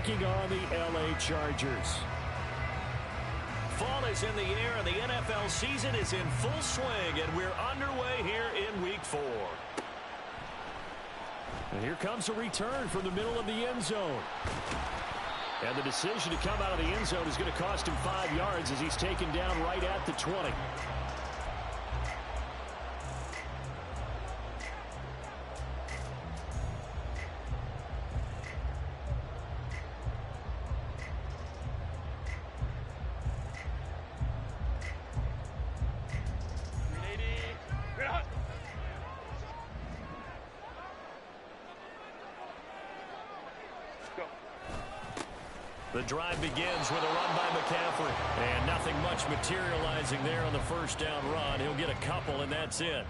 taking on the LA Chargers. Fall is in the air, and the NFL season is in full swing, and we're underway here in Week 4. And here comes a return from the middle of the end zone. And the decision to come out of the end zone is going to cost him 5 yards as he's taken down right at the 20. The drive begins with a run by McCaffrey. And nothing much materializing there on the first down run. He'll get a couple, and that's it.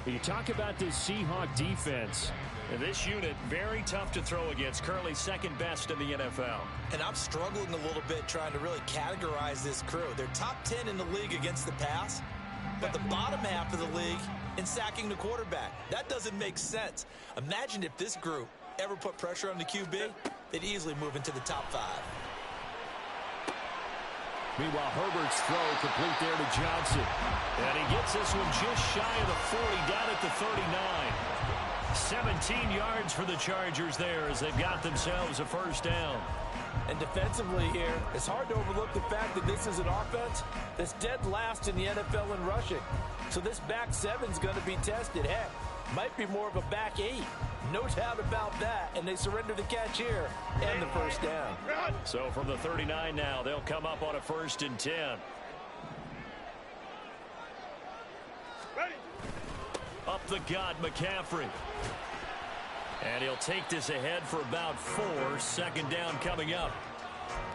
You talk about this Seahawks defense. And this unit, very tough to throw against. Currently second best in the NFL. And I'm struggling a little bit trying to really categorize this crew. They're top 10 in the league against the pass, but the bottom half of the league in sacking the quarterback. That doesn't make sense. Imagine if this group ever put pressure on the QB, they'd easily move into the top 5. Meanwhile, Herbert's throw complete there to Johnson. And he gets this one just shy of the 40, down at the 39. 17 yards for the Chargers there as they've got themselves a first down. And defensively here, it's hard to overlook the fact that this is an offense that's dead last in the NFL in rushing. So this back seven's going to be tested. Heck, might be more of a back 8. No doubt about that. And they surrender the catch here and the first down. So from the 39 now, they'll come up on a 1st and 10. Up the gut, McCaffrey. And he'll take this ahead for about 4. 2nd down coming up.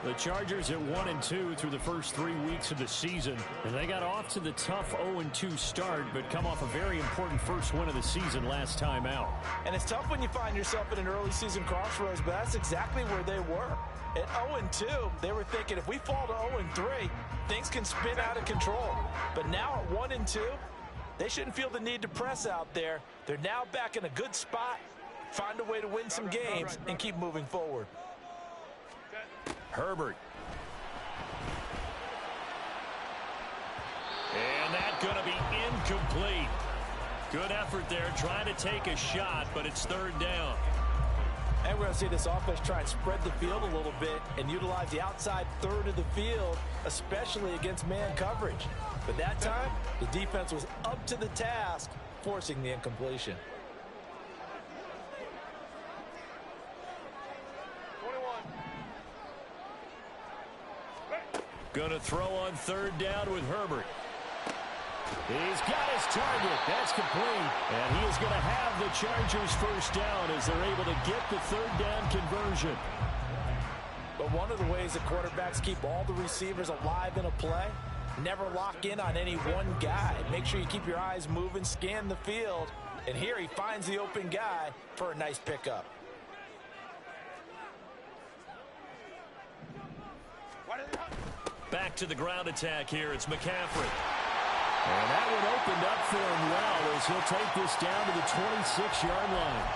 The Chargers at 1-2 through the first 3 weeks of the season. And they got off to the tough 0-2 start, but come off a very important first win of the season last time out. And it's tough when you find yourself in an early season crossroads, but that's exactly where they were. At 0-2, they were thinking if we fall to 0-3, things can spin out of control. But now at 1-2, they shouldn't feel the need to press out there. They're now back in a good spot, find a way to win some games, and keep moving forward. Herbert. And that's going to be incomplete. Good effort there, trying to take a shot, but it's 3rd down. And we're going to see this offense try and spread the field a little bit and utilize the outside third of the field, especially against man coverage. But that time, the defense was up to the task, forcing the incompletion. Going to throw on 3rd down with Herbert. He's got his target. That's complete. And he is going to have the Chargers first down as they're able to get the 3rd down conversion. But one of the ways that quarterbacks keep all the receivers alive in a play, never lock in on any one guy. Make sure you keep your eyes moving, scan the field. And here he finds the open guy for a nice pickup. Back to the ground attack here. It's McCaffrey. And that one opened up for him well as he'll take this down to the 26-yard line.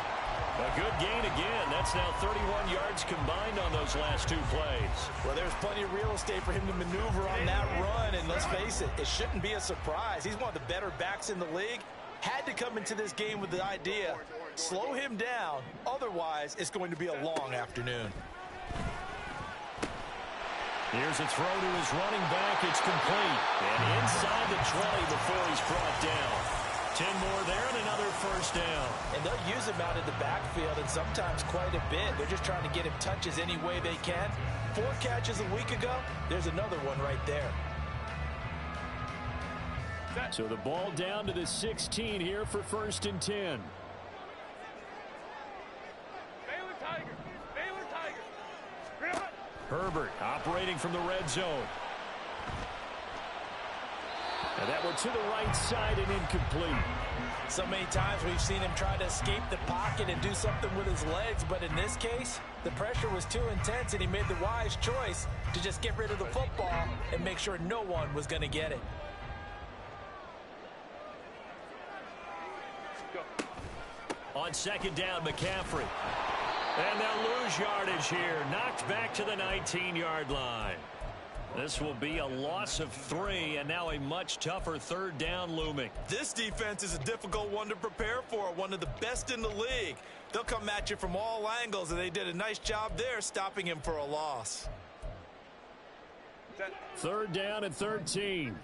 A good gain again. That's now 31 yards combined on those last 2 plays. Well, there's plenty of real estate for him to maneuver on that run. And let's face it, it shouldn't be a surprise. He's one of the better backs in the league. Had to come into this game with the idea, slow him down. Otherwise, it's going to be a long afternoon. Here's a throw to his running back. It's complete. And inside the 20 before he's brought down. 10 more there and another first down. And they'll use him out in the backfield and sometimes quite a bit. They're just trying to get him touches any way they can. 4 catches a week ago. There's another one right there. So the ball down to the 16 here for 1st and 10. Herbert operating from the red zone. And that one to the right side and incomplete. So many times we've seen him try to escape the pocket and do something with his legs, but in this case, the pressure was too intense and he made the wise choice to just get rid of the football and make sure no one was going to get it. On 2nd down, McCaffrey. And they'll lose yardage here. Knocked back to the 19-yard line. This will be a loss of 3, and now a much tougher third down looming. This defense is a difficult one to prepare for, one of the best in the league. They'll come at you from all angles, and they did a nice job there stopping him for a loss. Third down and 13.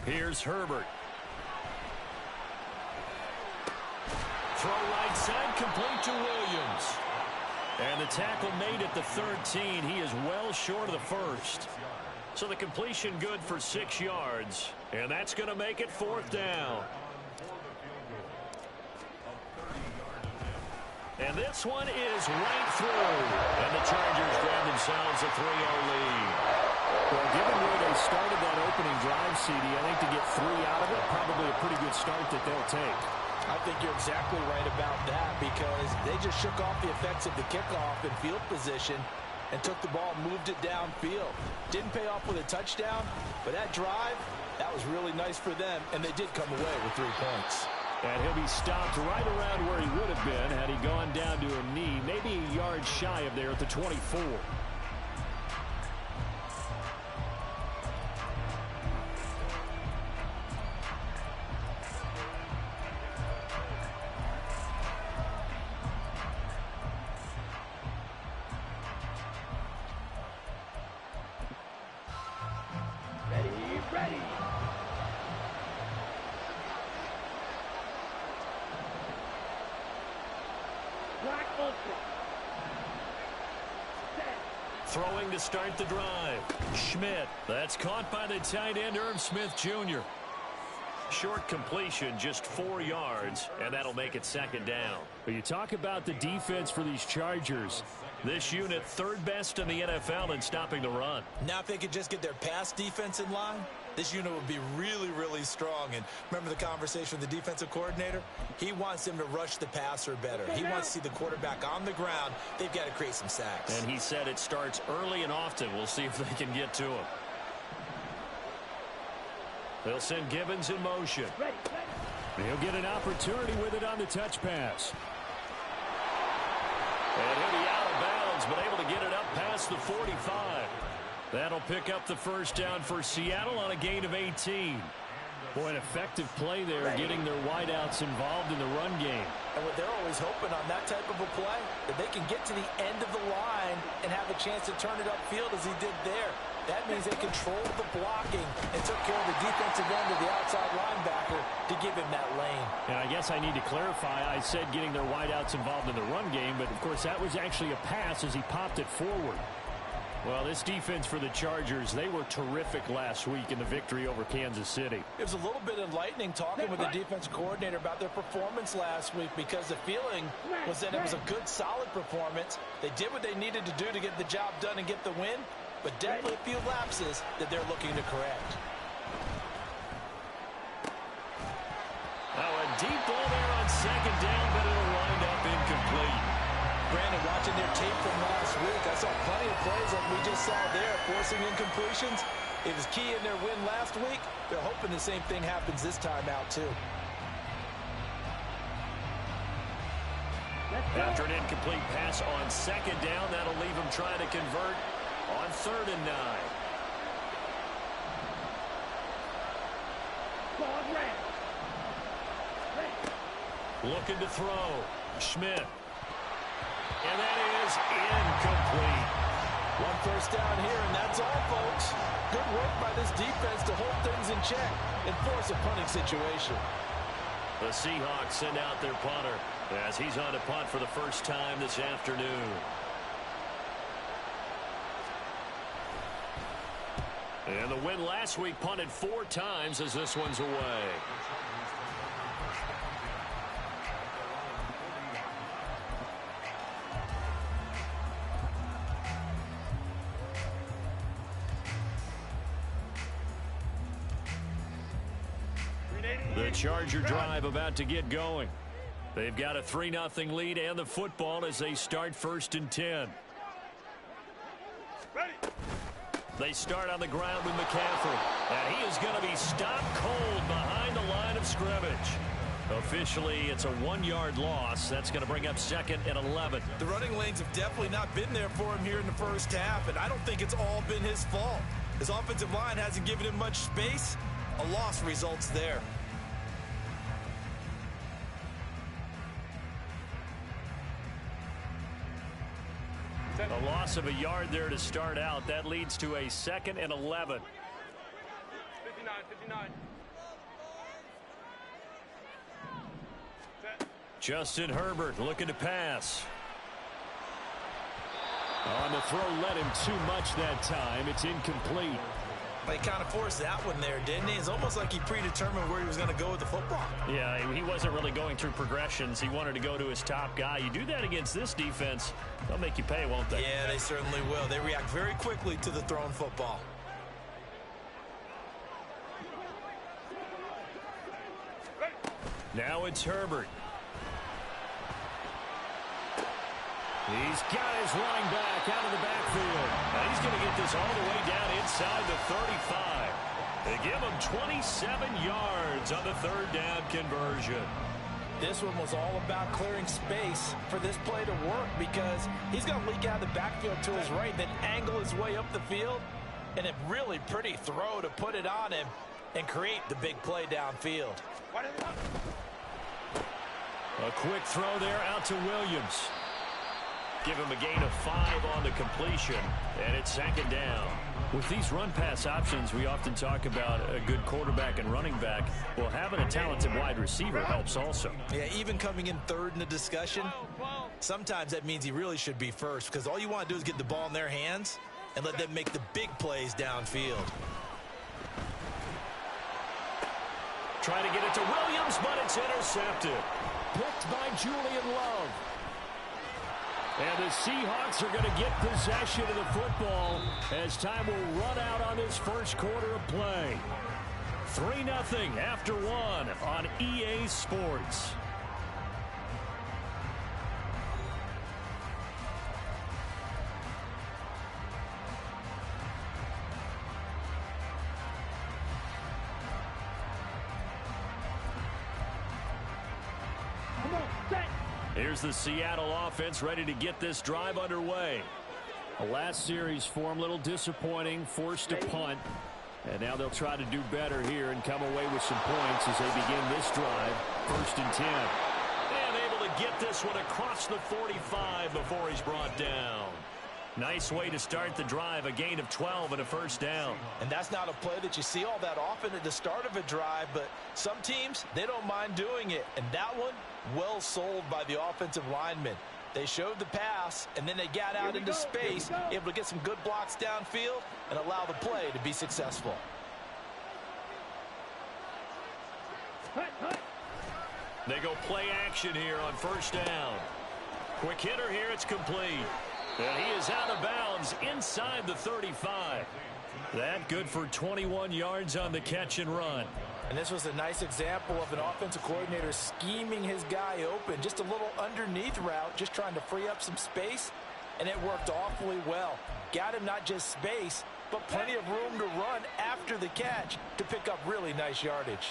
Here's Herbert. Throw right side, complete to Williams. And the tackle made at the 13. He is well short of the first. So the completion good for 6 yards. And that's going to make it 4th down. And this one is right through. And the Chargers grab themselves a 3-0 lead. Well, given where they started that opening drive, CD, I think to get 3 out of it, probably a pretty good start that they'll take. I think you're exactly right about that because they just shook off the effects of the kickoff in field position and took the ball and moved it downfield. Didn't pay off with a touchdown, but that drive, that was really nice for them, and they did come away with 3 points. And he'll be stopped right around where he would have been had he gone down to a knee, maybe a yard shy of there at the 24. Throwing to start the drive. Schmidt. That's caught by the tight end, Irv Smith Jr. Short completion, just 4 yards, and that'll make it 2nd down. But you talk about the defense for these Chargers. This unit 3rd best in the NFL in stopping the run. Now if they could just get their pass defense in line, this unit would be really, really strong. And remember the conversation with the defensive coordinator? He wants them to rush the passer better. He wants to see the quarterback on the ground. They've got to create some sacks. And he said it starts early and often. We'll see if they can get to him. They'll send Gibbons in motion. He'll get an opportunity with it on the touch pass. And he'll be out of bounds, but able to get it up past the 45. That'll pick up the 1st down for Seattle on a gain of 18. Boy, an effective play there, getting their wideouts involved in the run game. And what they're always hoping on that type of a play, that they can get to the end of the line and have a chance to turn it upfield as he did there. That means they controlled the blocking and took care of the defensive end of the outside linebacker to give him that lane. And I guess I need to clarify, I said getting their wideouts involved in the run game, but of course that was actually a pass as he popped it forward. Well, this defense for the Chargers, they were terrific last week in the victory over Kansas City. It was a little bit enlightening talking with the defense coordinator about their performance last week because the feeling was that it was a good, solid performance. They did what they needed to do to get the job done and get the win, but definitely a few lapses that they're looking to correct. Now a deep ball there on 2nd down, but it'll wind up incomplete. Brandon, watching their tape from last week, I saw plenty of plays like we just saw there, forcing incompletions. It was key in their win last week. They're hoping the same thing happens this time out, too. After an incomplete pass on 2nd down, that'll leave them trying to convert on 3rd and 9. Looking to throw. Schmidt. And that is incomplete. 1 first down here, and that's all, folks. Good work by this defense to hold things in check and force a punting situation. The Seahawks send out their punter as he's on to punt for the first time this afternoon. And the win last week punted 4 times as this one's away. The Charger drive about to get going. They've got a 3-0 lead and the football as they start 1st and 10. They start on the ground with McCaffrey. And he is going to be stopped cold behind the line of scrimmage. Officially, it's a 1-yard loss. That's going to bring up 2nd and 11. The running lanes have definitely not been there for him here in the first half, and I don't think it's all been his fault. His offensive line hasn't given him much space. A loss results there. A loss of a yard there to start out. That leads to a 2nd and 11. 59. Justin Herbert looking to pass. On the throw, led him too much that time. It's incomplete. He kind of forced that one there, didn't he? It's almost like he predetermined where he was going to go with the football. Yeah, he wasn't really going through progressions. He wanted to go to his top guy. You do that against this defense, they'll make you pay, won't they? Yeah, they certainly will. They react very quickly to the thrown football. Now it's Herbert. He's got his running back out of the backfield. And he's going to get this all the way down inside the 35. They give him 27 yards on the 3rd down conversion. This one was all about clearing space for this play to work because he's going to leak out of the backfield to his right, then angle his way up the field, and a really pretty throw to put it on him and create the big play downfield. A quick throw there out to Williams. Give him a gain of 5 on the completion, and it's 2nd down. With these run-pass options, we often talk about a good quarterback and running back. Well, having a talented wide receiver helps also. Yeah, even coming in 3rd in the discussion, sometimes that means he really should be first because all you want to do is get the ball in their hands and let them make the big plays downfield. Trying to get it to Williams, but it's intercepted. Picked by Julian Love. And the Seahawks are going to get possession of the football as time will run out on this first quarter of play. 3-0 after 1 on EA Sports. Here's the Seattle offense ready to get this drive underway. The last series for them, a little disappointing, forced a punt. And now they'll try to do better here and come away with some points as they begin this drive. 1st and 10. And able to get this one across the 45 before he's brought down. Nice way to start the drive, a gain of 12 and a 1st down. And that's not a play that you see all that often at the start of a drive, but some teams, they don't mind doing it. And that one, well sold by the offensive lineman. They showed the pass, and then they got out into space, able to get some good blocks downfield and allow the play to be successful. They go play action here on 1st down. Quick hitter here, it's complete. And he is out of bounds inside the 35. That good for 21 yards on the catch and run. And this was a nice example of an offensive coordinator scheming his guy open. Just a little underneath route, just trying to free up some space, and it worked awfully well. Got him not just space, but plenty of room to run after the catch to pick up really nice yardage.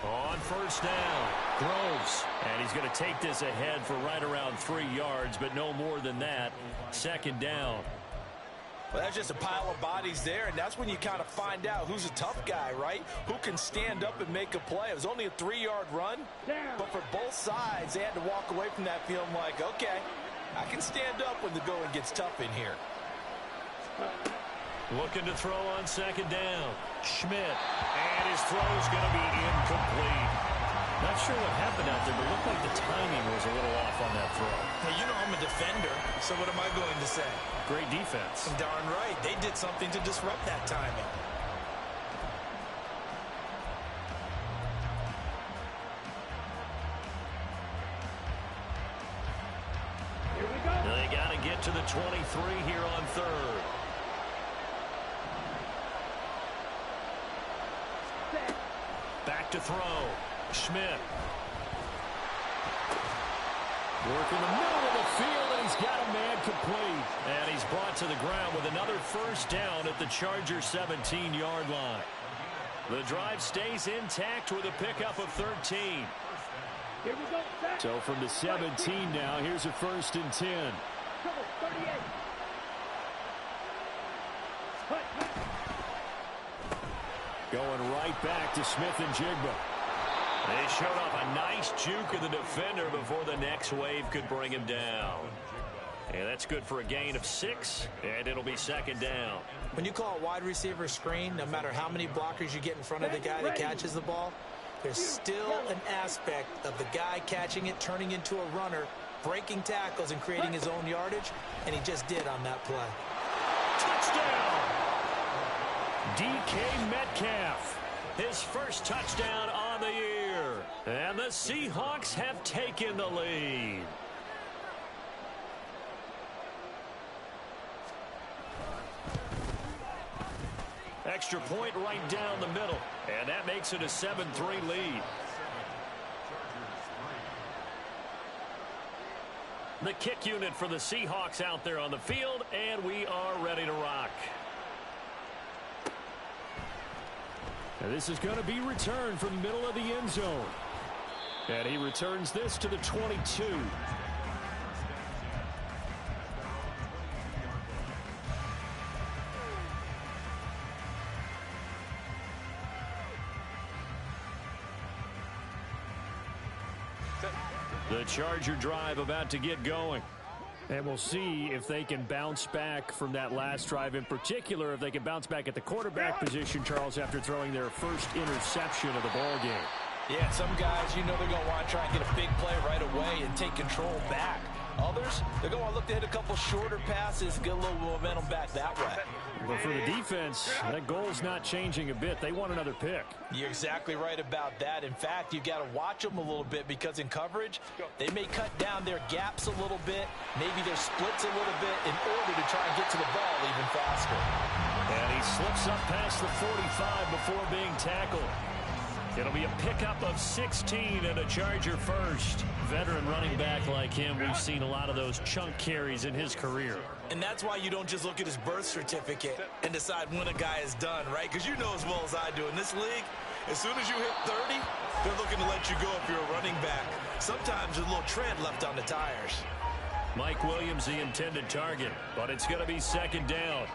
On 1st down, Groves. And he's going to take this ahead for right around 3 yards, but no more than that. 2nd down. Well, that's just a pile of bodies there, and that's when you kind of find out who's a tough guy, right? Who can stand up and make a play. It was only a 3-yard run, but for both sides, they had to walk away from that feeling like, okay, I can stand up when the going gets tough in here. Looking to throw on 2nd down. Schmidt. And his throw's going to be incomplete. Not sure what happened out there, but it looked like the timing was a little off on that throw. Hey, you know I'm a defender, so what am I going to say? Great defense. Darn right. They did something to disrupt that timing. Here we go. They got to get to the 23 here on 3rd. Back to throw. Schmidt. Work in the middle of the field, and he's got a man complete. And he's brought to the ground with another 1st down at the Chargers' 17-yard line. The drive stays intact with a pickup of 13. So from the 17 now, here's a 1st and 10. Going right back to Smith and Jigba. They showed off a nice juke of the defender before the next wave could bring him down. And that's good for a gain of 6, and it'll be 2nd down. When you call a wide receiver screen, no matter how many blockers you get in front of the guy that catches the ball, there's still an aspect of the guy catching it, turning into a runner, breaking tackles and creating his own yardage, and he just did on that play. Touchdown! DK Metcalf, his first touchdown on the year. And the Seahawks have taken the lead. Extra point right down the middle, and that makes it a 7-3 lead. The kick unit for the Seahawks out there on the field, and we are ready to rock. And this is going to be returned from the middle of the end zone. And he returns this to the 22. The Charger drive about to get going. And we'll see if they can bounce back from that last drive. In particular, if they can bounce back at the quarterback position, Charles, after throwing their first interception of the ball game. Yeah, some guys, you know they're going to want to try and get a big play right away and take control back. Others, they're going to look to hit a couple shorter passes, get a little momentum back that way. But for the defense, that goal's not changing a bit. They want another pick. You're exactly right about that. In fact, you've got to watch them a little bit because in coverage, they may cut down their gaps a little bit, maybe their splits a little bit in order to try and get to the ball even faster. And he slips up past the 45 before being tackled. It'll be a pickup of 16 and a Charger first. Veteran running back like him, we've seen a lot of those chunk carries in his career. And that's why you don't just look at his birth certificate and decide when a guy is done, right? Because you know as well as I do, in this league, as soon as you hit 30, they're looking to let you go if you're a running back. Sometimes there's a little tread left on the tires. Mike Williams, the intended target, but it's going to be 2nd down.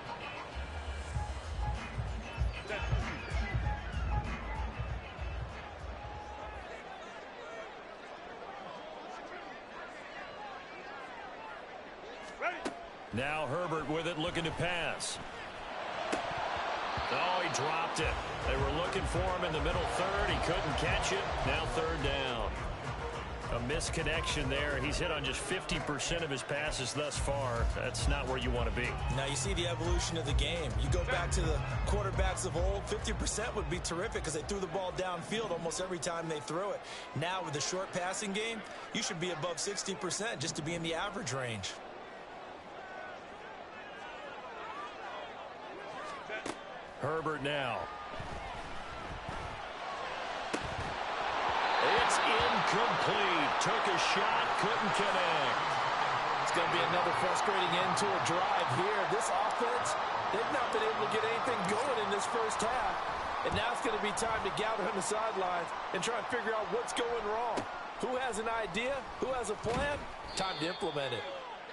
Now Herbert with it, looking to pass. Oh, he dropped it. They were looking for him in the middle third. He couldn't catch it. Now 3rd down. A misconnection there. He's hit on just 50% of his passes thus far. That's not where you want to be. Now you see the evolution of the game. You go back to the quarterbacks of old, 50% would be terrific because they threw the ball downfield almost every time they threw it. Now with the short passing game, you should be above 60% just to be in the average range. Herbert now. It's incomplete. Took a shot, couldn't connect. It's going to be another frustrating end to a drive here. This offense, they've not been able to get anything going in this first half. And now it's going to be time to gather on the sidelines and try and figure out what's going wrong. Who has an idea? Who has a plan? Time to implement it.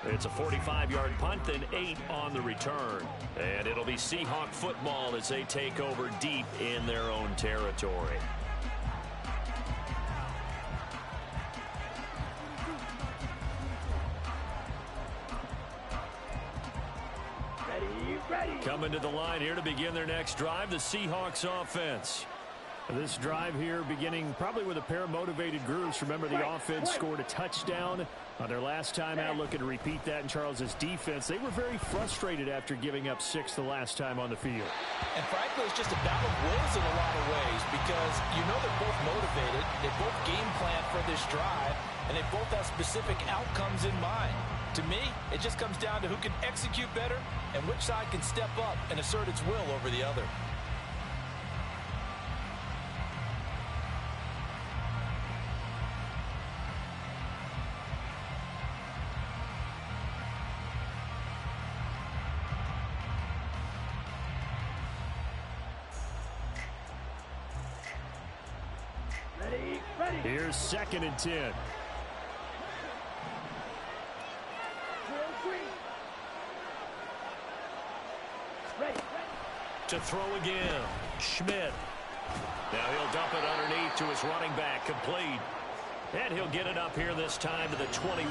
It's a 45-yard punt and 8 on the return. And it'll be Seahawk football as they take over deep in their own territory. Coming to the line here to begin their next drive, the Seahawks offense. This drive here beginning probably with a pair of motivated groups. Remember, the offense scored a touchdown on their last time out, looking to repeat that in Charles's defense. They were very frustrated after giving up 6 the last time on the field. And frankly, it's just a battle of wills in a lot of ways because you know they're both motivated. They both game plan for this drive, and they both have specific outcomes in mind. To me, it just comes down to who can execute better and which side can step up and assert its will over the other. Here's 2nd and 10. To throw again. Schmidt. Now he'll dump it underneath to his running back. Complete. And he'll get it up here this time to the 21.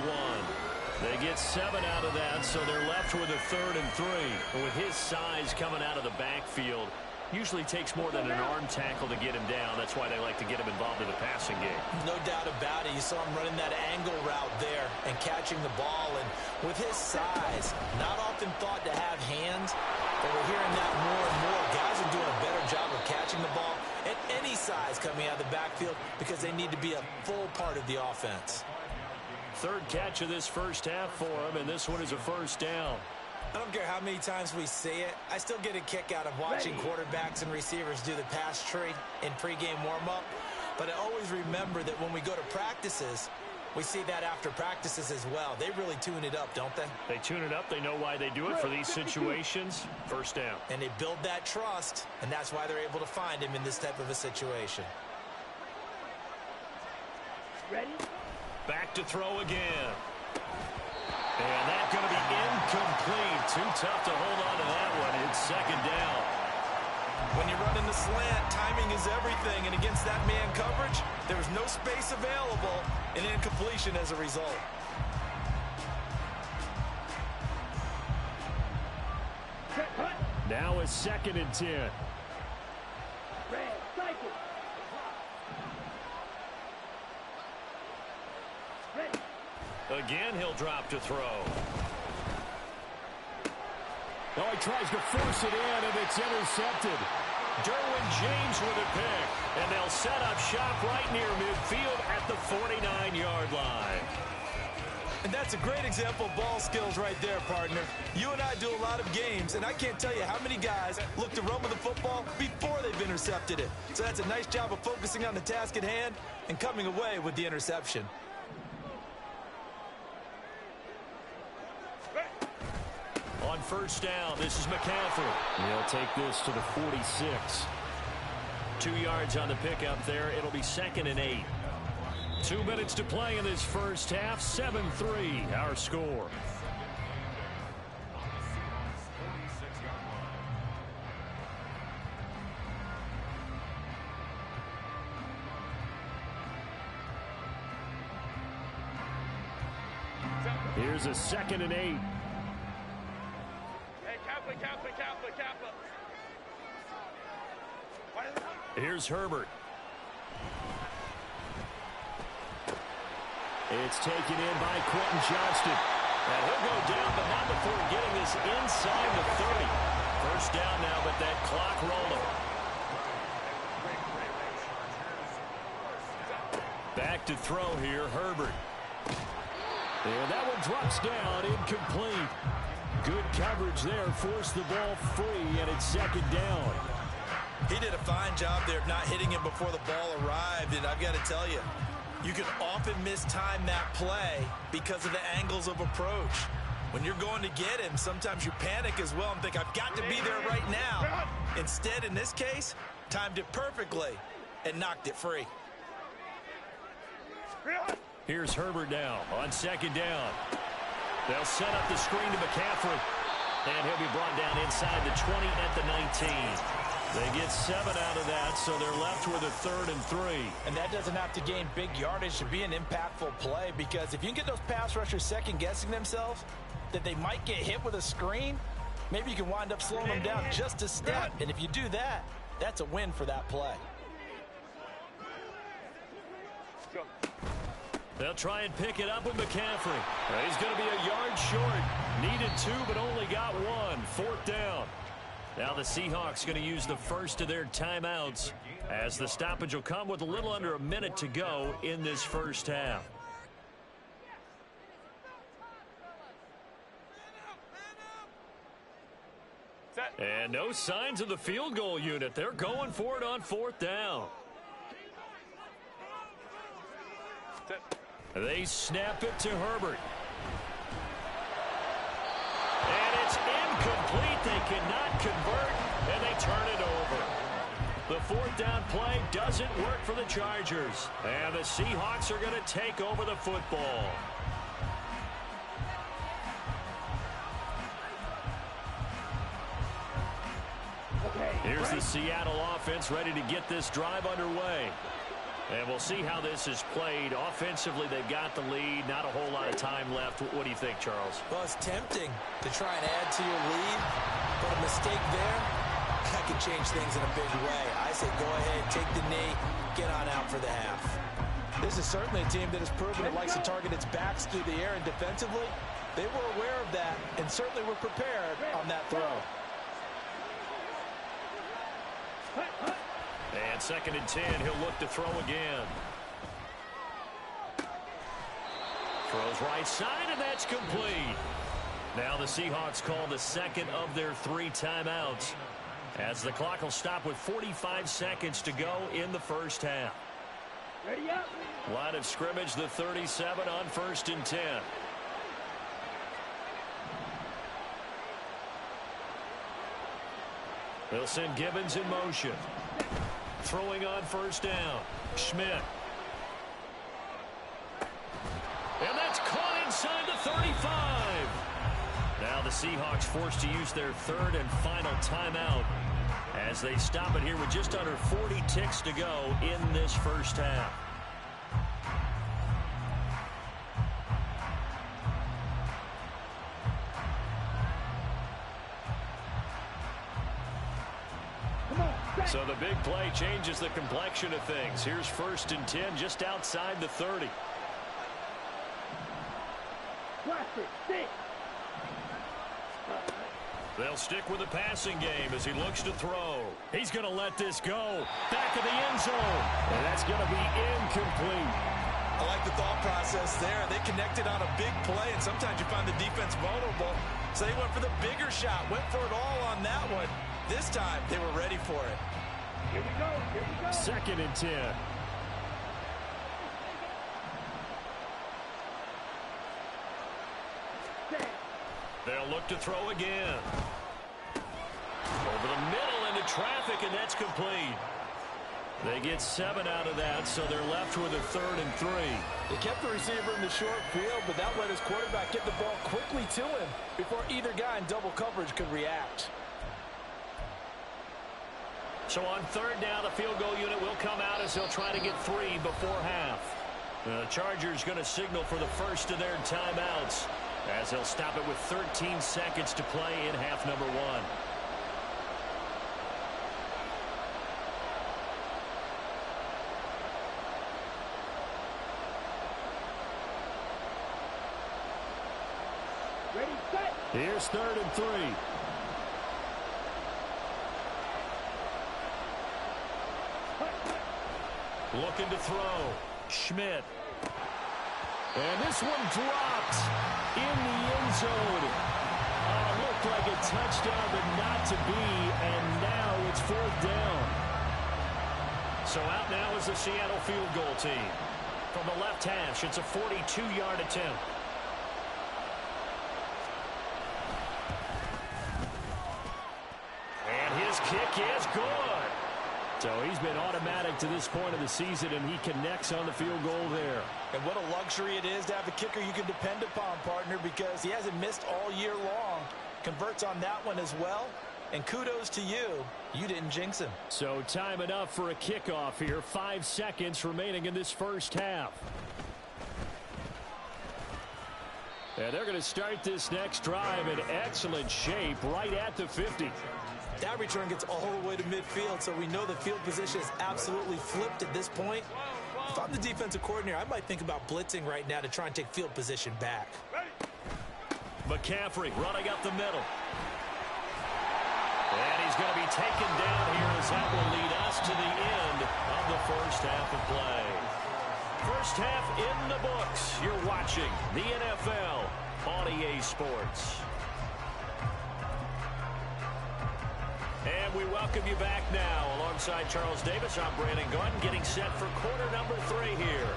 They get 7 out of that, so they're left with a 3rd and 3. But with his size coming out of the backfield, usually takes more than an arm tackle to get him down. That's why they like to get him involved in the passing game. No doubt about it. You saw him running that angle route there and catching the ball. And with his size, not often thought to have hands, but we're hearing that more and more. Guys are doing a better job of catching the ball at any size coming out of the backfield because they need to be a full part of the offense. 3rd catch of this first half for him, and this one is a 1st down. I don't care how many times we see it. I still get a kick out of watching quarterbacks and receivers do the pass tree in pregame warm-up. But I always remember that when we go to practices, we see that after practices as well. They really tune it up, don't they? They tune it up. They know why they do it for these situations. 1st down. And they build that trust, and that's why they're able to find him in this type of a situation. Ready? Back to throw again. And that's going to be incomplete. Too tough to hold on to that one. It's 2nd down. When you run in the slant, timing is everything. And against that man coverage, there was no space available, and incompletion as a result. Now a 2nd and 10. Red, cycle. Ready. Again, he'll drop to throw. Oh, he tries to force it in, and it's intercepted. Derwin James with a pick. And they'll set up shop right near midfield at the 49-yard line. And that's a great example of ball skills right there, partner. You and I do a lot of games, and I can't tell you how many guys look to run with the football before they've intercepted it. So that's a nice job of focusing on the task at hand and coming away with the interception. On 1st down, this is McCaffrey. He'll take this to the 46. 2 yards on the pickup there. It'll be 2nd and 8. 2 minutes to play in this first half. 7-3, our score. Here's a 2nd and 8. Kappa. Here's Herbert. It's taken in by Quentin Johnston. And he'll go down, but not before getting this inside the 30. 1st down now, but that clock rolling. Back to throw here, Herbert. And that one drops down, incomplete. Good coverage there, forced the ball free, and it's 2nd down. He did a fine job there of not hitting him before the ball arrived, and I've got to tell you, you can often mistime that play because of the angles of approach. When you're going to get him, sometimes you panic as well and think, I've got to be there right now. Instead, in this case, timed it perfectly and knocked it free. Here's Herbert now on 2nd down. They'll set up the screen to McCaffrey. And he'll be brought down inside the 20 at the 19. They get 7 out of that, so they're left with a 3rd and 3. And that doesn't have to gain big yardage to be an impactful play, because if you can get those pass rushers second-guessing themselves that they might get hit with a screen, maybe you can wind up slowing them down just a step. And if you do that, that's a win for that play. They'll try and pick it up with McCaffrey. He's going to be a yard short. Needed 2, but only got 1. 4th down. Now the Seahawks going to use the first of their timeouts, as the stoppage will come with a little under a minute to go in this first half. And no signs of the field goal unit. They're going for it on 4th down. They snap it to Herbert. And it's incomplete. They cannot convert, and they turn it over. The fourth down play doesn't work for the Chargers. And the Seahawks are going to take over the football. Here's the Seattle offense ready to get this drive underway. And we'll see how this is played. Offensively, they've got the lead. Not a whole lot of time left. What do you think, Charles? Well, it's tempting to try and add to your lead, but a mistake there, that can change things in a big way. I say go ahead, take the knee, get on out for the half. This is certainly a team that has proven it likes to target its backs through the air, and defensively, they were aware of that and certainly were prepared on that throw. And 2nd and 10, he'll look to throw again. Throws right side, and that's complete. Now the Seahawks call the second of their 3 timeouts, as the clock will stop with 45 seconds to go in the first half. Ready up. Line of scrimmage, the 37 on 1st and 10. They'll send Gibbons in motion. Throwing on 1st down. Schmidt. And that's caught inside the 35. Now the Seahawks forced to use their 3rd and final timeout as they stop it here with just under 40 ticks to go in this first half. So the big play changes the complexion of things. Here's 1st and 10 just outside the 30. They'll stick with the passing game as he looks to throw. He's going to let this go. Back of the end zone. And that's going to be incomplete. I like the thought process there. They connected on a big play, and sometimes you find the defense vulnerable. So they went for the bigger shot, went for it all on that one. This time, they were ready for it. Here we go. Here we go. 2nd and 10. They'll look to throw again. Over the middle into traffic, and that's complete. They get 7 out of that, so they're left with a 3rd and 3. They kept the receiver in the short field, but that let his quarterback get the ball quickly to him before either guy in double coverage could react. So on 3rd down, the field goal unit will come out as they'll try to get 3 before half. The Chargers going to signal for the first of their timeouts as they'll stop it with 13 seconds to play in half number 1. Ready, set. Here's 3rd and 3. Looking to throw. Schmidt. And this one dropped in the end zone. Looked like a touchdown, but not to be. And now it's 4th down. So out now is the Seattle field goal team. From the left hash, it's a 42-yard attempt. And his kick is good. So he's been automatic to this point of the season, and he connects on the field goal there. And what a luxury it is to have a kicker you can depend upon, partner, because he hasn't missed all year long. Converts on that one as well. And kudos to you. You didn't jinx him. So time enough for a kickoff here. 5 seconds remaining in this first half. And they're going to start this next drive in excellent shape right at the 50. That return gets all the way to midfield, so we know the field position is absolutely flipped at this point. If I'm the defensive coordinator, I might think about blitzing right now to try and take field position back. McCaffrey running up the middle. And he's going to be taken down here as that will lead us to the end of the first half of play. First half in the books. You're watching the NFL on EA Sports. And we welcome you back now. Alongside Charles Davis, I'm Brandon Gordon, getting set for quarter number 3 here.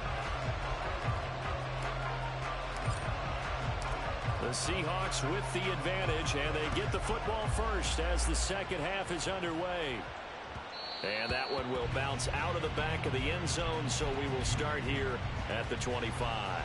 The Seahawks with the advantage, and they get the football first as the second half is underway. And that one will bounce out of the back of the end zone, so we will start here at the 25.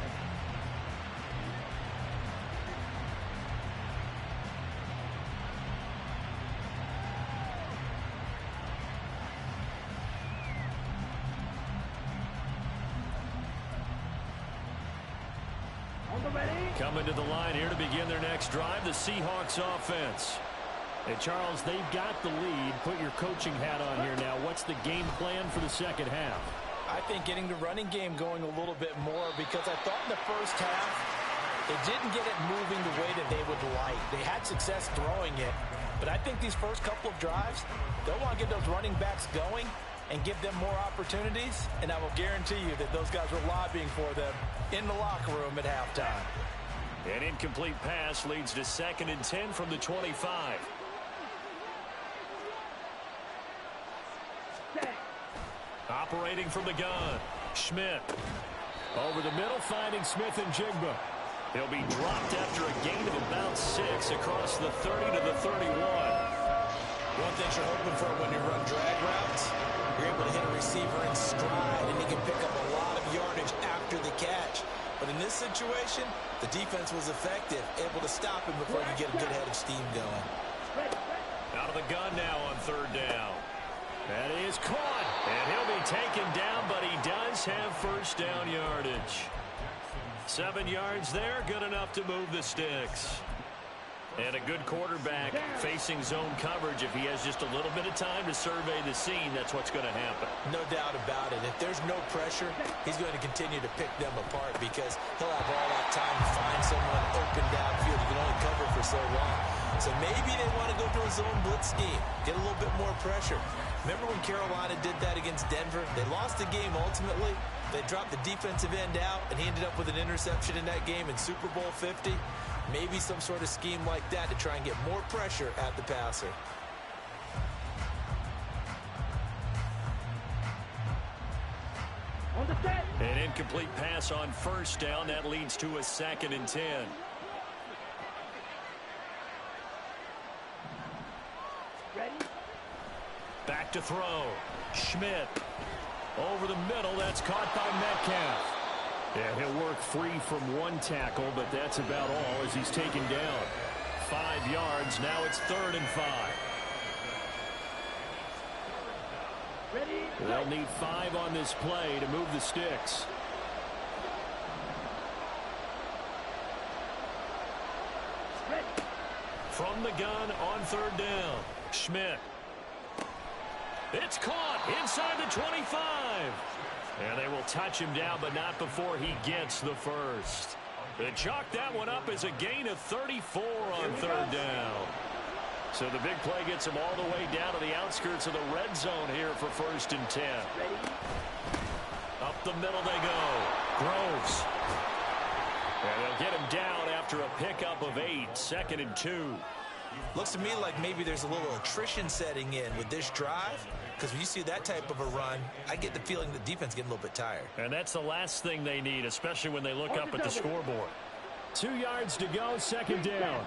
Coming to the line here to begin their next drive, the Seahawks offense. Hey, Charles, they've got the lead. Put your coaching hat on here now. What's the game plan for the second half? I think getting the running game going a little bit more, because I thought in the first half they didn't get it moving the way that they would like. They had success throwing it, but I think these first couple of drives, they'll want to get those running backs going and give them more opportunities, and I will guarantee you that those guys were lobbying for them in the locker room at halftime. An incomplete pass leads to 2nd and 10 from the 25. Operating from the gun, Schmidt. Over the middle, finding Smith and Jigba. He'll be dropped after a gain of about 6 across the 30 to the 31. One thing you're hoping for when you run drag routes, you're able to hit a receiver in stride, and he can pick up a lot of yardage after the catch. But in this situation, the defense was effective, able to stop him before you get a good head of steam going. Out of the gun now on 3rd down. That is caught. And he'll be taken down, but he does have 1st down yardage. 7 yards there, good enough to move the sticks. And a good quarterback facing zone coverage. If he has just a little bit of time to survey the scene, that's what's going to happen. No doubt about it. If there's no pressure, he's going to continue to pick them apart, because he'll have all that time to find someone open downfield. He can only cover for so long. So maybe they want to go to a zone blitz scheme, get a little bit more pressure. Remember when Carolina did that against Denver? They lost the game ultimately. They dropped the defensive end out, and he ended up with an interception in that game in Super Bowl 50. Maybe some sort of scheme like that to try and get more pressure at the passer. An incomplete pass on 1st down. That leads to a 2nd and 10. Back to throw. Schmidt. Over the middle. That's caught by Metcalf. Yeah, he'll work free from one tackle, but that's about all as he's taken down. 5 yards. Now it's 3rd and 5. They'll need 5 on this play to move the sticks. From the gun on 3rd down. Schmidt. It's caught inside the 25. And they will touch him down, but not before he gets the 1st. They chalk that one up as a gain of 34 on 3rd down. So the big play gets him all the way down to the outskirts of the red zone here for 1st and 10. Up the middle they go. Groves. And they'll get him down after a pickup of 8. 2nd and 2. Looks to me like maybe there's a little attrition setting in with this drive, because when you see that type of a run, I get the feeling the defense getting a little bit tired. And that's the last thing they need, especially when they look up at the scoreboard. 2 yards to go, 2nd down.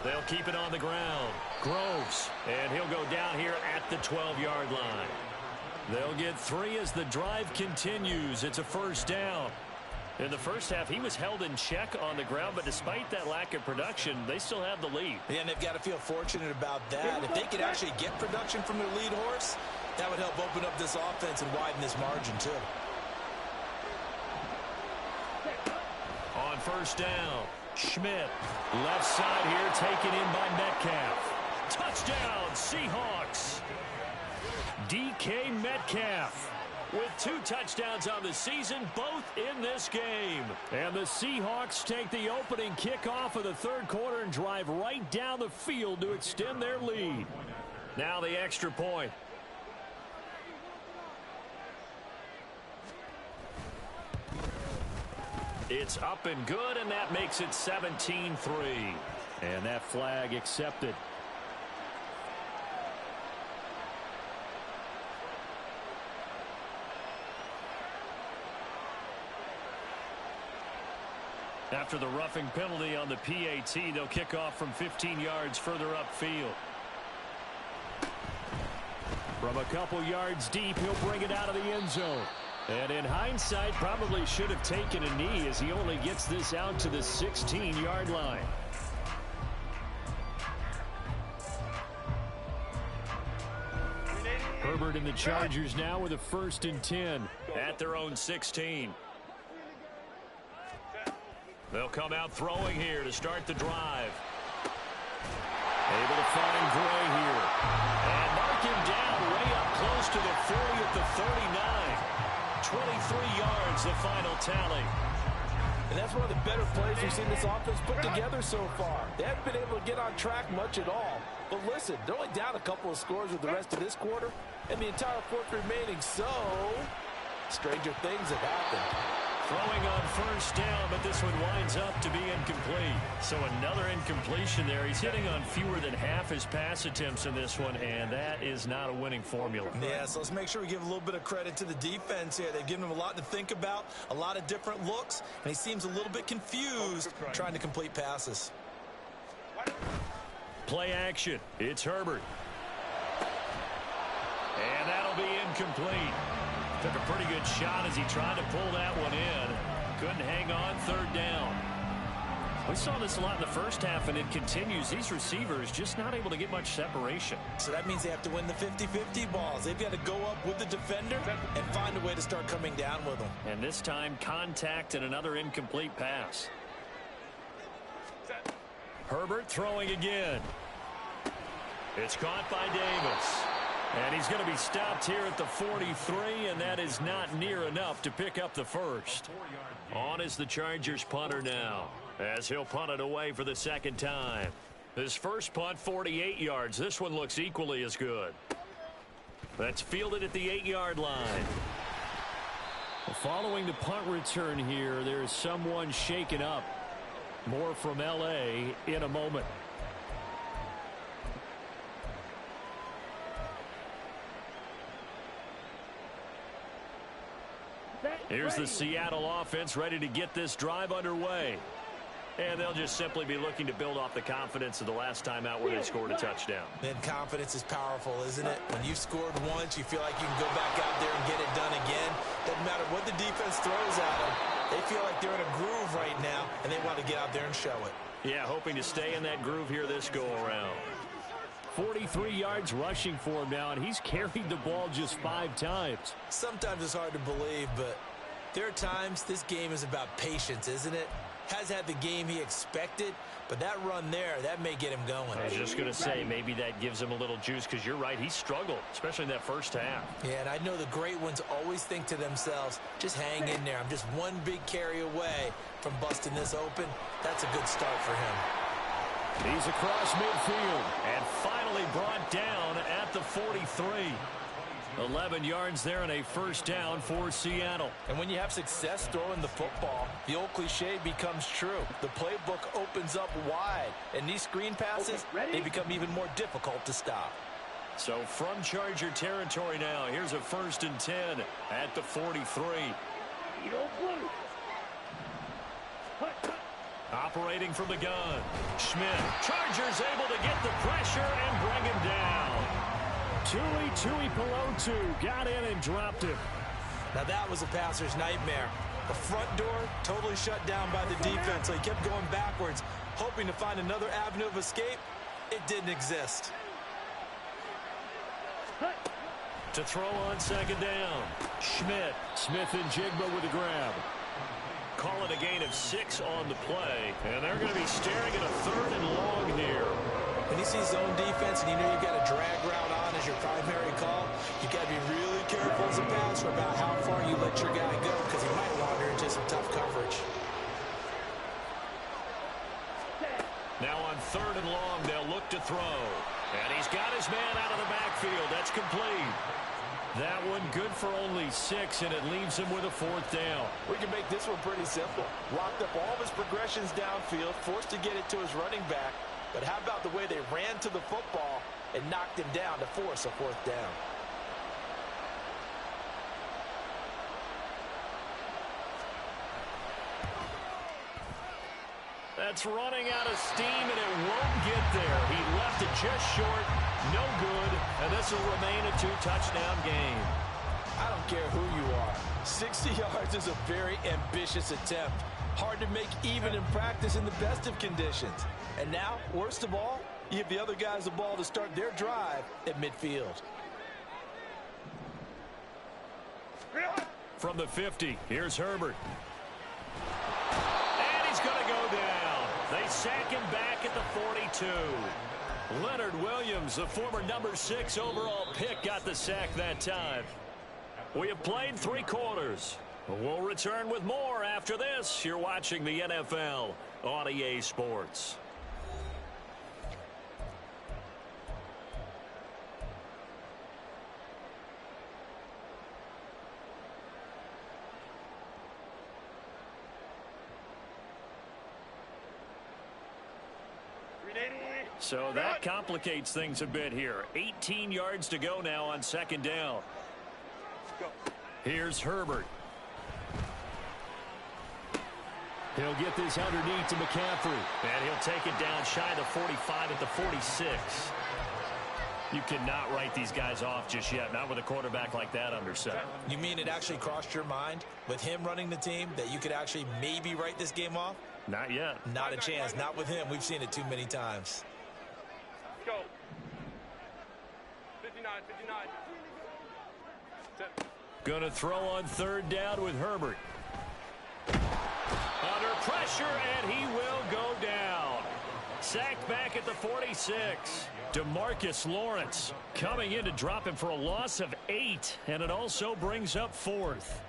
They'll keep it on the ground. Groves. And he'll go down here at the 12-yard line. They'll get 3 as the drive continues. It's a 1st down. In the first half, he was held in check on the ground, but despite that lack of production, they still have the lead. Yeah, and they've got to feel fortunate about that. If they could actually get production from their lead horse, that would help open up this offense and widen this margin, too. On 1st down, Schmidt. Left side here, taken in by Metcalf. Touchdown, Seahawks. DK Metcalf with 2 touchdowns on the season, both in this game. And the Seahawks take the opening kickoff of the 3rd quarter and drive right down the field to extend their lead. Now the extra point. It's up and good, and that makes it 17-3. And that flag accepted. After the roughing penalty on the PAT, they'll kick off from 15 yards further upfield. From a couple yards deep, he'll bring it out of the end zone. And in hindsight, probably should have taken a knee as he only gets this out to the 16-yard line. Herbert and the Chargers now with a 1st and 10. At their own 16. They'll come out throwing here to start the drive. Able to find Gray here. And mark him down way up close to the 40 at the 39. 23 yards, the final tally. And that's one of the better plays we've seen this offense put together so far. They haven't been able to get on track much at all. But listen, they're only down a couple of scores with the rest of this quarter, and the entire fourth remaining, so stranger things have happened. Throwing on 1st down, but this one winds up to be incomplete. So another incompletion there. He's hitting on fewer than half his pass attempts in this one, and that is not a winning formula. Yeah, so let's make sure we give a little bit of credit to the defense here. They've given him a lot to think about, a lot of different looks, and he seems a little bit confused trying to complete passes. Play action. It's Herbert. And that'll be incomplete. Took a pretty good shot as he tried to pull that one in. Couldn't hang on 3rd down. We saw this a lot in the first half, and it continues. These receivers just not able to get much separation. So that means they have to win the 50-50 balls. They've got to go up with the defender and find a way to start coming down with them. And this time, contact and another incomplete pass. Herbert throwing again. It's caught by Davis. And he's going to be stopped here at the 43, and that is not near enough to pick up the 1st. On is the Chargers punter now, as he'll punt it away for the 2nd time. His first punt, 48 yards. This one looks equally as good. That's fielded at the 8-yard line. Following the punt return here, there's someone shaken up. More from L.A. in a moment. Here's the Seattle offense ready to get this drive underway. And they'll just simply be looking to build off the confidence of the last time out where they scored a touchdown. Man, confidence is powerful, isn't it? When you've scored once, you feel like you can go back out there and get it done again. Doesn't matter what the defense throws at them. They feel like they're in a groove right now, and they want to get out there and show it. Yeah, hoping to stay in that groove here this go-around. 43 yards rushing for him now, and he's carried the ball just 5 times. Sometimes it's hard to believe, but there are times this game is about patience, isn't it? Has had the game he expected, but that run there, that may get him going. I was just going to say, maybe that gives him a little juice, because you're right, he struggled, especially in that first half. Yeah, and I know the great ones always think to themselves, just hang in there. I'm just one big carry away from busting this open. That's a good start for him. He's across midfield. And finally brought down at the 43. 11 yards there and a 1st down for Seattle. And when you have success throwing the football, the old cliche becomes true. The playbook opens up wide, and these screen passes, they become even more difficult to stop. So from Charger territory now, here's a 1st and 10 at the 43. Operating from the gun, Schmidt. Chargers able to get the pressure and bring him down. Tui Pelotu got in and dropped him. Now that was a passer's nightmare. The front door totally shut down by the defense, so he kept going backwards, hoping to find another avenue of escape. It didn't exist. To throw on 2nd down, Schmidt. Smith and Jigba with a grab. Call it a gain of 6 on the play, and they're going to be staring at a 3rd and long here. When you see zone defense and you know you've got a drag route on as your primary call, you've got to be really careful as a passer about how far you let your guy go, because he might wander into some tough coverage. Now on 3rd and long, they'll look to throw. And he's got his man out of the backfield. That's complete. That one good for only 6, and it leaves him with a 4th down. We can make this one pretty simple. Locked up all of his progressions downfield, forced to get it to his running back. But how about the way they ran to the football and knocked him down to force a 4th down? That's running out of steam, and it won't get there. He left it just short. No good. And this will remain a 2-touchdown game. I don't care who you are. 60 yards is a very ambitious attempt. Hard to make even in practice in the best of conditions. And now, worst of all, you give the other guys the ball to start their drive at midfield. From the 50, here's Herbert. And he's going to go down. They sack him back at the 42. Leonard Williams, the former number 6 overall pick, got the sack that time. We have played 3 quarters. We'll return with more after this. You're watching the NFL on EA Sports. So that complicates things a bit here. 18 yards to go now on second down. Here's Herbert. He'll get this underneath to McCaffrey. And he'll take it down shy of the 45 at the 46. You cannot write these guys off just yet, not with a quarterback like that under center. You mean it actually crossed your mind with him running the team that you could actually maybe write this game off? Not yet. Not a chance. Not with him. We've seen it too many times. Go. 59, 59. Gonna throw on third down with Herbert. Under pressure, and he will go down. Sacked back at the 46. DeMarcus Lawrence coming in to drop him for a loss of 8, and it also brings up 4th.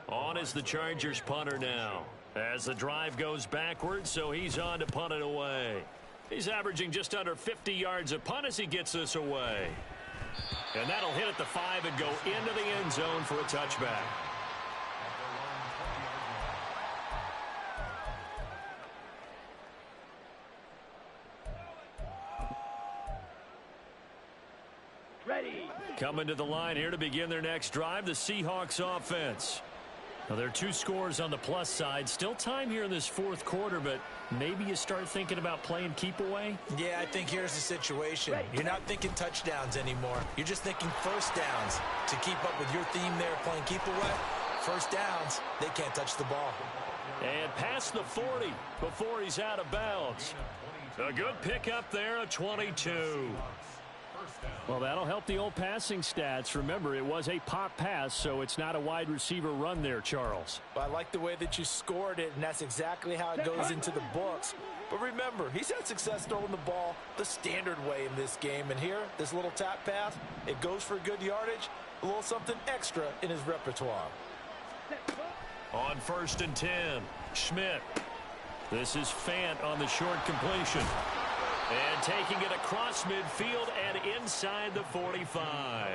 On is the Chargers punter now. As the drive goes backwards, so he's on to punt it away. He's averaging just under 50 yards a punt as he gets this away. And that'll hit at the 5 and go into the end zone for a touchback. Ready. Coming to the line here to begin their next drive, the Seahawks offense. Now, there are 2 scores on the plus side. Still time here in this 4th quarter, but maybe you start thinking about playing keep away? Yeah, I think here's the situation. You're not thinking touchdowns anymore. You're just thinking first downs. To keep up with your theme there, playing keep away, first downs, they can't touch the ball. And past the 40 before he's out of bounds. A good pickup there, a 22. Well, that'll help the old passing stats. Remember, it was a pop pass, so it's not a wide receiver run there, Charles. I like the way that you scored it, and that's exactly how it goes into the books. But remember, he's had success throwing the ball the standard way in this game. And here, this little tap pass, it goes for good yardage, a little something extra in his repertoire. On 1st and 10, Schmidt. This is Fant on the short completion. And taking it across midfield and inside the 45.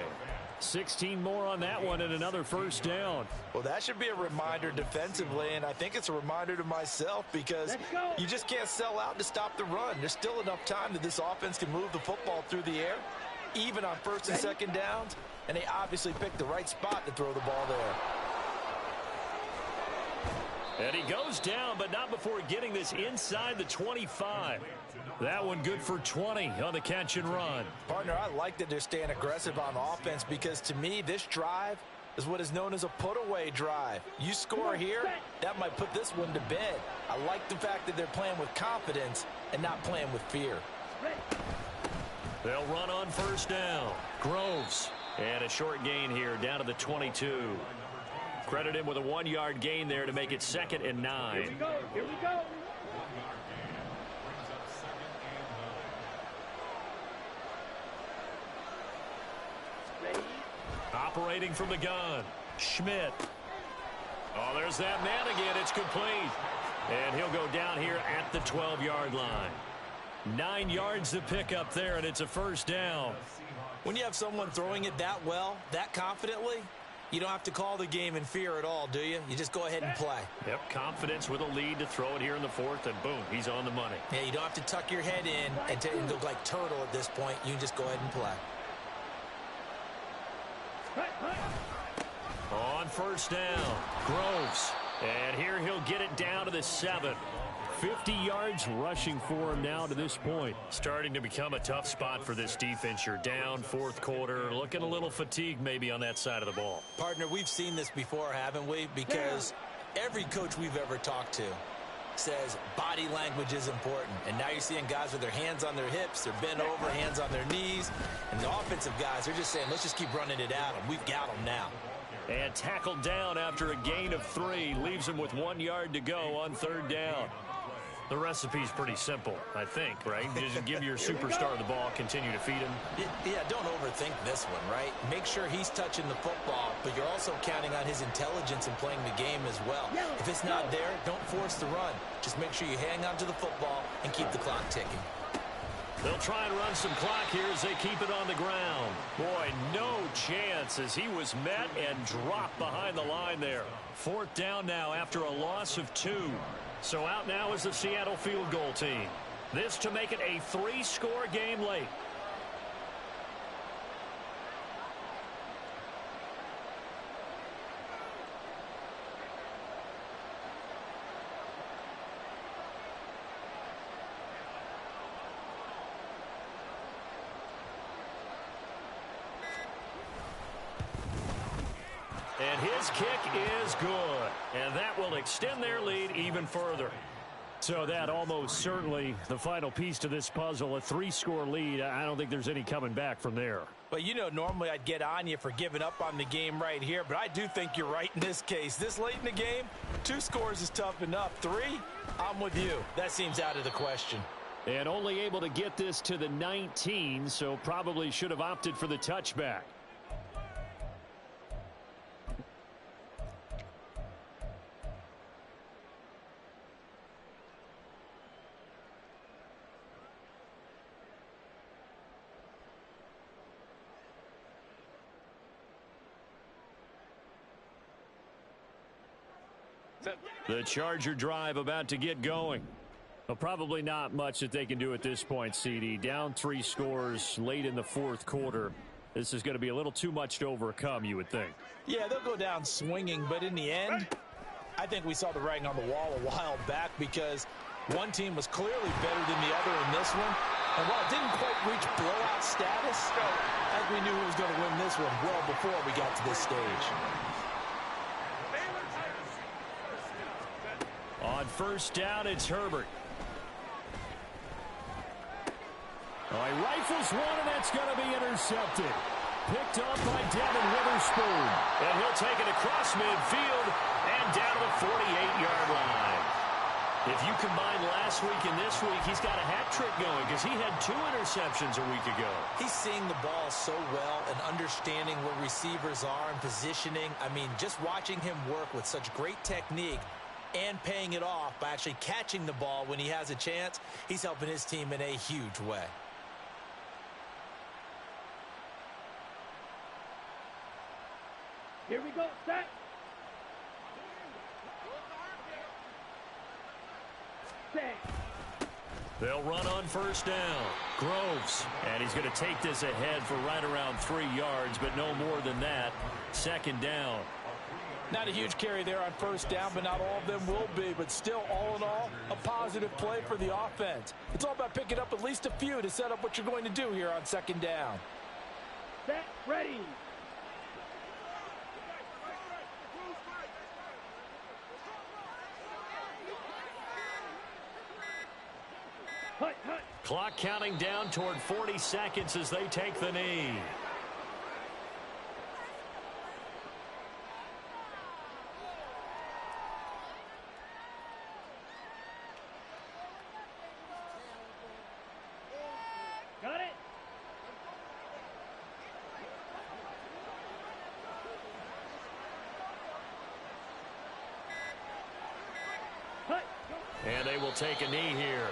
16 more on that one and another first down. Well, that should be a reminder defensively, and I think it's a reminder to myself because you just can't sell out to stop the run. There's still enough time that this offense can move the football through the air, even on 1st and 2nd downs, and they obviously picked the right spot to throw the ball there. And he goes down, but not before getting this inside the 25. That one good for 20 on the catch and run. Partner, I like that they're staying aggressive on offense because to me, this drive is what is known as a put-away drive. You score here, that might put this one to bed. I like the fact that they're playing with confidence and not playing with fear. They'll run on 1st down. Groves. And a short gain here down to the 22. Credit him with a 1-yard gain there to make it 2nd and 9. Here we go. Here we go. Ready. Operating from the gun. Schmidt. Oh, there's that man again. It's complete. And he'll go down here at the 12-yard line. 9 yards to pick up there, and it's a 1st down. When you have someone throwing it that well, that confidently, you don't have to call the game in fear at all, do you? You just go ahead and play. Yep, confidence with a lead to throw it here in the 4th, and boom, he's on the money. Yeah, you don't have to tuck your head in and look like turtle at this point. You can just go ahead and play. On first down, Groves. And here he'll get it down to the 7. 50 yards rushing for him now to this point. Starting to become a tough spot for this defense. You're down fourth quarter, looking a little fatigued maybe on that side of the ball. Partner, we've seen this before, haven't we? Because every coach we've ever talked to says body language is important. And now you're seeing guys with their hands on their hips, they're bent over, hands on their knees. And the offensive guys are just saying, let's just keep running it at them. We've got them now. And tackled down after a gain of 3. Leaves him with 1 yard to go on third down. The recipe's pretty simple, I think, right? Just give your superstar the ball, continue to feed him. Yeah, don't overthink this one, right? Make sure he's touching the football, but you're also counting on his intelligence in playing the game as well. If it's not there, don't force the run. Just make sure you hang on to the football and keep the clock ticking. They'll try and run some clock here as they keep it on the ground. Boy, no chance as he was met and dropped behind the line there. Fourth down now after a loss of 2. So out now is the Seattle field goal team. This to make it a 3-score game late. And his kick is good. And that will extend their lead even further. So that almost certainly the final piece to this puzzle, a 3-score lead. I don't think there's any coming back from there. But, you know, normally I'd get on you for giving up on the game right here, but I do think you're right in this case. This late in the game, 2 scores is tough enough. 3, I'm with you. That seems out of the question. And only able to get this to the 19, so probably should have opted for the touchback. The Charger drive about to get going. Well, probably not much that they can do at this point, CD. Down 3 scores late in the fourth quarter. This is going to be a little too much to overcome, you would think. Yeah, they'll go down swinging, but in the end, I think we saw the writing on the wall a while back because one team was clearly better than the other in this one. And while it didn't quite reach blowout status, I think we knew who was going to win this one well before we got to this stage. On first down, it's Herbert. Oh, he rifles one, and that's going to be intercepted. Picked up by Devin Witherspoon. And he'll take it across midfield and down to the 48-yard line. If you combine last week and this week, he's got a hat trick going because he had 2 interceptions a week ago. He's seeing the ball so well and understanding where receivers are and positioning. I mean, just watching him work with such great technique and paying it off by actually catching the ball when he has a chance, he's helping his team in a huge way. Here we go, set. Set. They'll run on first down. Groves. And he's going to take this ahead for right around 3 yards, but no more than that. Second down. Not a huge carry there on first down, but not all of them will be. But still, all in all, a positive play for the offense. It's all about picking up at least a few to set up what you're going to do here on second down. Set, ready. Hut, hut. Clock counting down toward 40 seconds as they take the knee. Got it. Hut. And they will take a knee here.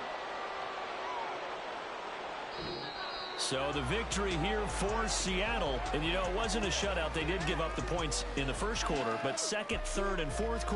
So the victory here for Seattle. And, you know, it wasn't a shutout. They did give up the points in the first quarter, but second, third, and fourth quarter.